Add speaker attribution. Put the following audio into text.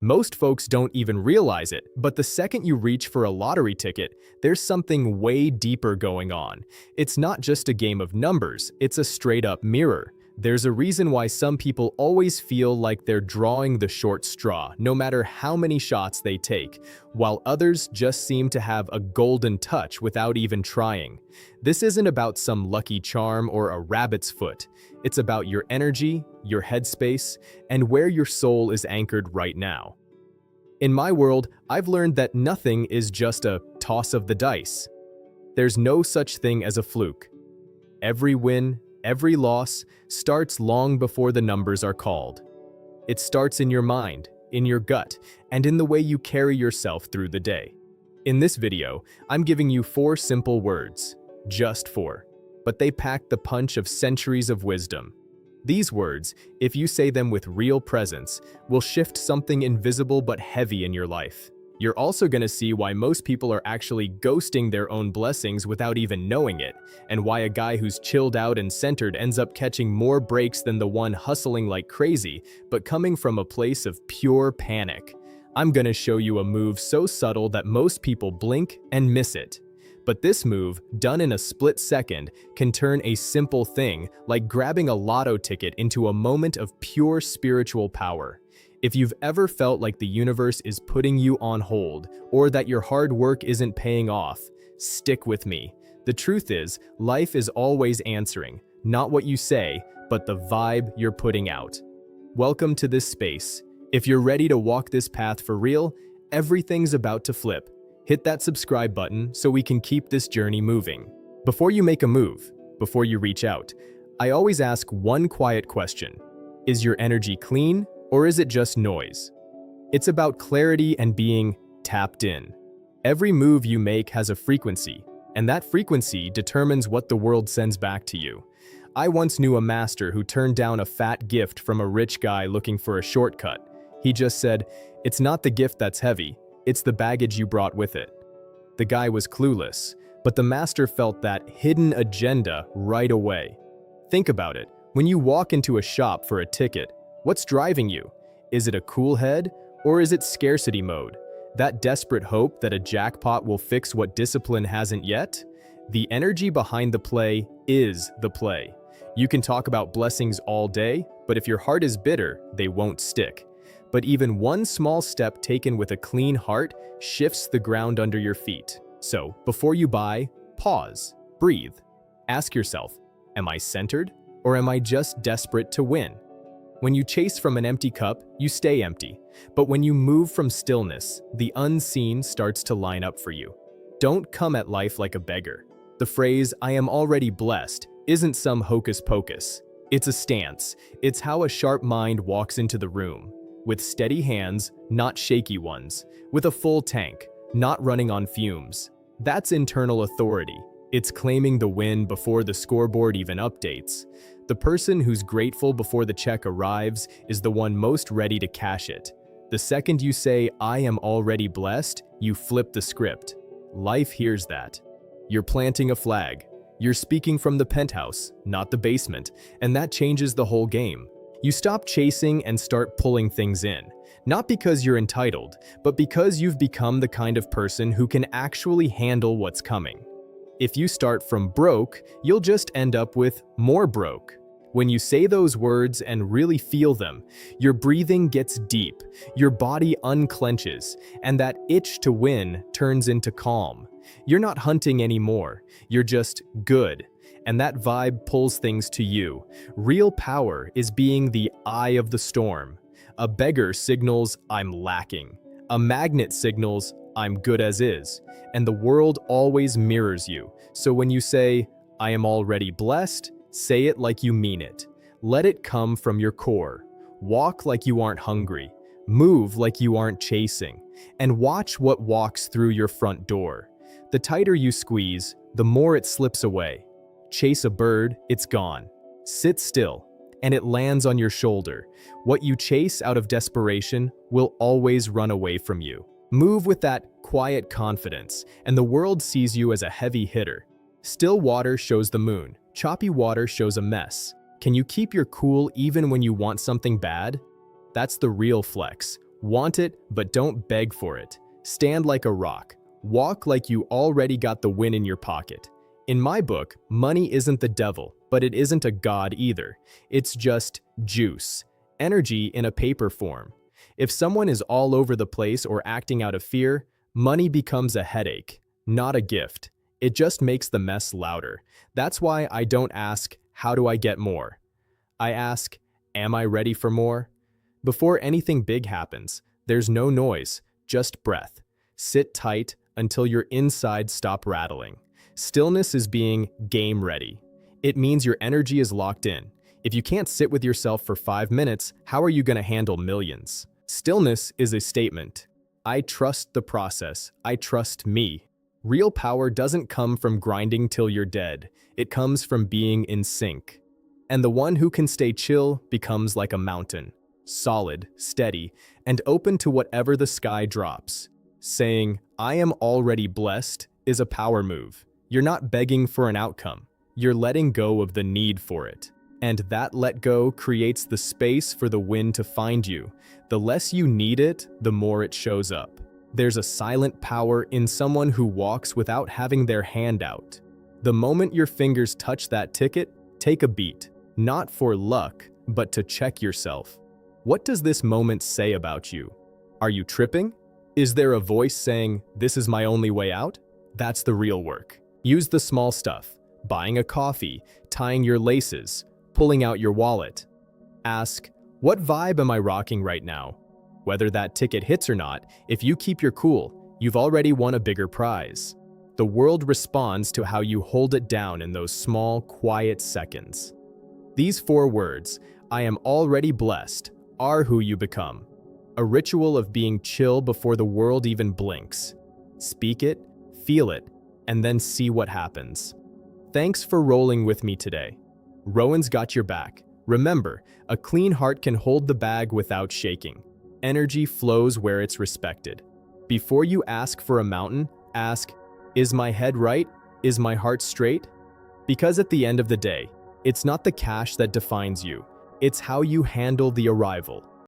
Speaker 1: Most folks don't even realize it, but the second you reach for a lottery ticket, there's something way deeper going on. It's not just a game of numbers, it's a straight-up mirror. There's a reason why some people always feel like they're drawing the short straw, no matter how many shots they take, while others just seem to have a golden touch without even trying. This isn't about some lucky charm or a rabbit's foot. It's about your energy, your headspace, and where your soul is anchored right now. In my world, I've learned that nothing is just a toss of the dice. There's no such thing as a fluke. Every win, every loss starts long before the numbers are called. It starts in your mind, in your gut, and in the way you carry yourself through the day. In this video, I'm giving you 4 simple words, just 4, but they pack the punch of centuries of wisdom. These words, if you say them with real presence, will shift something invisible but heavy in your life. You're also going to see why most people are actually ghosting their own blessings without even knowing it, and why a guy who's chilled out and centered ends up catching more breaks than the one hustling like crazy, but coming from a place of pure panic. I'm going to show you a move so subtle that most people blink and miss it. But this move, done in a split second, can turn a simple thing, like grabbing a lotto ticket, into a moment of pure spiritual power. If you've ever felt like the universe is putting you on hold, or that your hard work isn't paying off, stick with me. The truth is, life is always answering, not what you say, but the vibe you're putting out. Welcome to this space. If you're ready to walk this path for real, everything's about to flip. Hit that subscribe button so we can keep this journey moving. Before you make a move, before you reach out, I always ask one quiet question. Is your energy clean? Or is it just noise? It's about clarity and being tapped in. Every move you make has a frequency, and that frequency determines what the world sends back to you. I once knew a master who turned down a fat gift from a rich guy looking for a shortcut. He just said, "It's not the gift that's heavy, it's the baggage you brought with it." The guy was clueless, but the master felt that hidden agenda right away. Think about it. When you walk into a shop for a ticket, what's driving you? Is it a cool head, or is it scarcity mode? That desperate hope that a jackpot will fix what discipline hasn't yet? The energy behind the play is the play. You can talk about blessings all day, but if your heart is bitter, they won't stick. But even one small step taken with a clean heart shifts the ground under your feet. So, before you buy, pause, breathe. Ask yourself, am I centered, or am I just desperate to win? When you chase from an empty cup, you stay empty. But when you move from stillness, the unseen starts to line up for you. Don't come at life like a beggar. The phrase, "I am already blessed," isn't some hocus pocus. It's a stance. It's how a sharp mind walks into the room. With steady hands, not shaky ones. With a full tank, not running on fumes. That's internal authority. It's claiming the win before the scoreboard even updates. The person who's grateful before the check arrives is the one most ready to cash it. The second you say, "I am already blessed," you flip the script. Life hears that. You're planting a flag. You're speaking from the penthouse, not the basement, and that changes the whole game. You stop chasing and start pulling things in. Not because you're entitled, but because you've become the kind of person who can actually handle what's coming. If you start from broke, you'll just end up with more broke. When you say those words and really feel them, your breathing gets deep, your body unclenches, and that itch to win turns into calm. You're not hunting anymore, you're just good, and that vibe pulls things to you. Real power is being the eye of the storm. A beggar signals, "I'm lacking." A magnet signals, "I'm good as is," and the world always mirrors you. So when you say, "I am already blessed," say it like you mean it. Let it come from your core. Walk like you aren't hungry. Move like you aren't chasing. And watch what walks through your front door. The tighter you squeeze, the more it slips away. Chase a bird, it's gone. Sit still, and it lands on your shoulder. What you chase out of desperation will always run away from you. Move with that quiet confidence, and the world sees you as a heavy hitter. Still water shows the moon. Choppy water shows a mess. Can you keep your cool even when you want something bad? That's the real flex. Want it, but don't beg for it. Stand like a rock. Walk like you already got the win in your pocket. In my book, money isn't the devil, but it isn't a god either. It's just juice, energy in a paper form. If someone is all over the place or acting out of fear, money becomes a headache, not a gift. It just makes the mess louder. That's why I don't ask, how do I get more? I ask, am I ready for more? Before anything big happens, there's no noise, just breath. Sit tight until your insides stop rattling. Stillness is being game ready. It means your energy is locked in. If you can't sit with yourself for 5 minutes, how are you going to handle millions? Stillness is a statement. I trust the process. I trust me. Real power doesn't come from grinding till you're dead. It comes from being in sync. And the one who can stay chill becomes like a mountain, solid, steady, and open to whatever the sky drops. Saying, I am already blessed, is a power move. You're not begging for an outcome. You're letting go of the need for it. And that let go creates the space for the wind to find you. The less you need it, the more it shows up. There's a silent power in someone who walks without having their hand out. The moment your fingers touch that ticket, take a beat. Not for luck, but to check yourself. What does this moment say about you? Are you tripping? Is there a voice saying, this is my only way out? That's the real work. Use the small stuff. Buying a coffee, tying your laces, pulling out your wallet. Ask, what vibe am I rocking right now? Whether that ticket hits or not, if you keep your cool, you've already won a bigger prize. The world responds to how you hold it down in those small, quiet seconds. These 4 words, I am already blessed, are who you become. A ritual of being chill before the world even blinks. Speak it, feel it, and then see what happens. Thanks for rolling with me today. Rowan's got your back. Remember, a clean heart can hold the bag without shaking. Energy flows where it's respected. Before you ask for a mountain, ask, is my head right? Is my heart straight? Because at the end of the day, it's not the cash that defines you. It's how you handle the arrival.